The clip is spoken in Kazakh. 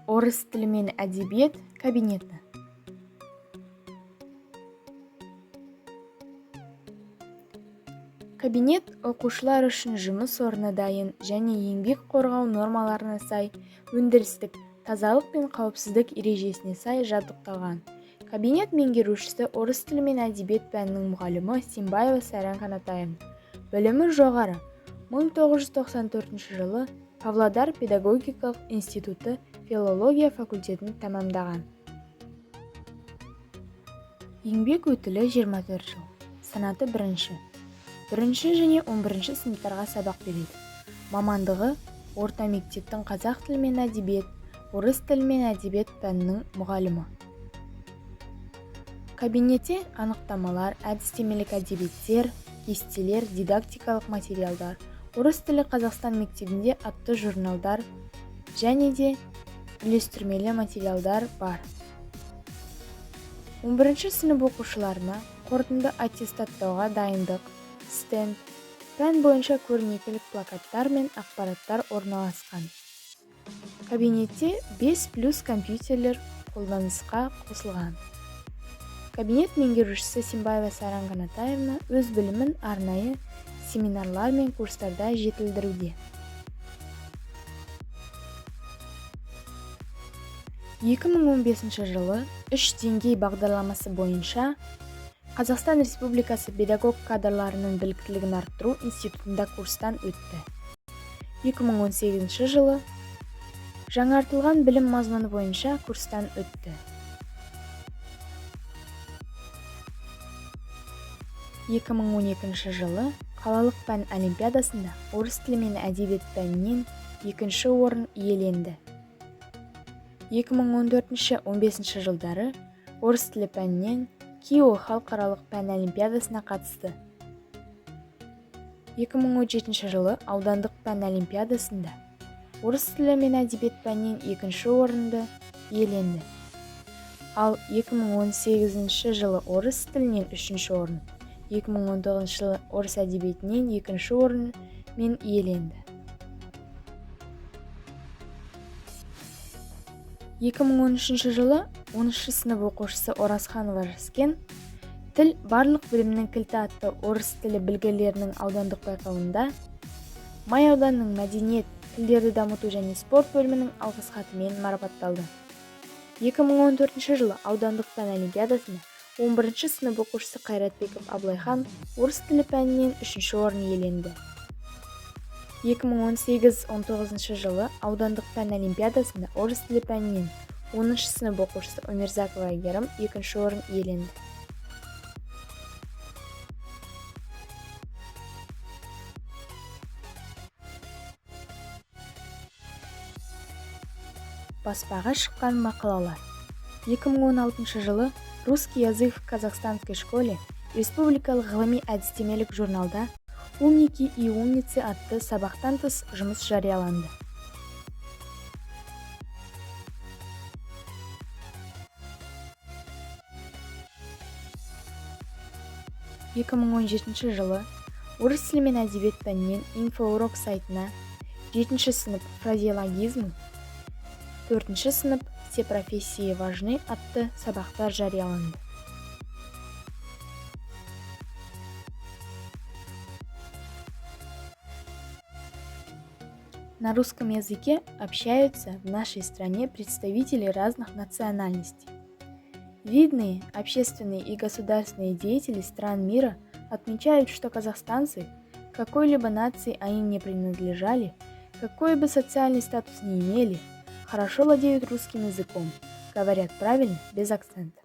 Орыс тілі мен әдебиет кабинеті. Кабинет оқушылар үшін жұмыс орны дайын және еңбек қорғау нормаларына сай, өндірістік, тазалық пен қауіпсіздік ережесіне сай жабдықталған. Кабинет меңгерушісі орыс тілі мен әдебиет пәнінің мұғалімі Симбаева Сайран Қанатаевна. Білімі жоғары. 1994 жылы Павлодар педагогикалық институты филология факультетін тәмамдаған. Еңбек өтілі 24 жыл. Санаты бірінші және 11 сыныптарға сабақ береді. Мамандығы орта мектептің қазақ тілі мен әдебиет, орыс тілі мен әдебиет пәнінің мұғалімі. Кабинетте анықтамалар, әдістемелік әдебиеттер, кестелер, дидактикалық материалдар, орыс тілі Қазақстан мектебінде атты журналдар және де үйлестірмелі материалдар бар. 11 сынып оқушыларына қорытынды аттестаттауға дайындық, стенд, пән бойынша көрнекілік плакаттар мен ақпараттар орналасқан. Кабинетте 5+ компьютерлер қолданысқа қосылған. Кабинет меңгерушісі Симбаева Сайран Қанатаевна өз білімін арнайы семинарлар мен курстарда жетілдіруде. 2015 жылы 3 деңгей бағдарламасы бойынша Қазақстан Республикасы педагог кадрларының біліктілігін арттыру институтында курстан өтті. 2018 жылы жаңартылған білім мазмұны бойынша курстан өтті. 2012 жылы қалалық пән олимпиадасында орыс тілі мен әдебиет пәнінен 2-ші орын иеленді. 2014-15 жылдары орыс тілі пәнінен КИО халықаралық пән олимпиадасына қатысты. 2017 жылы аудандық пән олимпиадасында орыс тілі мен әдебиет пәнінен 2-ші орынды иеленді. Ал 2018 жылы орыс тілінен 3-ші орын, 2019 жылы орыс әдебиетінен 2-ші орын мен иеленді. 2013 жылы 10-ші сынып оқушысы Оразханова Жаскен тіл барлық білімнің кілті атты орыс тілі білгірлерінің аудандық байқауында Май ауданының мәдениет, тілдерді дамыту және спорт бөлімінің алғыс хатымен марапатталды. 2014 жылы аудандық пән олимпиадасында 11-ші сынып оқушысы Қайратбеков Абылайхан орыс тілі пәнінен 3-ші орын иеленді. 2018-19 жылы аудандық пән олимпиадасында орыс тілі пәнінен 10-ші сынып оқушысы Өмірзакова Әйгерім 2-ші орын иеленді. Баспаға шыққан мақалалар. 2016 жылы «Русский язык в казахстанской школе» республикалық ғылыми-әдістемелік журналда «Умники и умницы» атты сабақтан тыс жұмыс жарияланды. жылы орыс тілі мен әдебиет пәнінен инфоурок сайтына 7-ші сынып фразеологизм, 4-ші сынып «Все профессии важны» атты сабақтар жарияланды. На русском языке общаются в нашей стране представители разных национальностей. Видные общественные и государственные деятели стран мира отмечают, что казахстанцы, какой-либо нации они не принадлежали, какой бы социальный статус ни имели, хорошо владеют русским языком, говорят правильно, без акцента.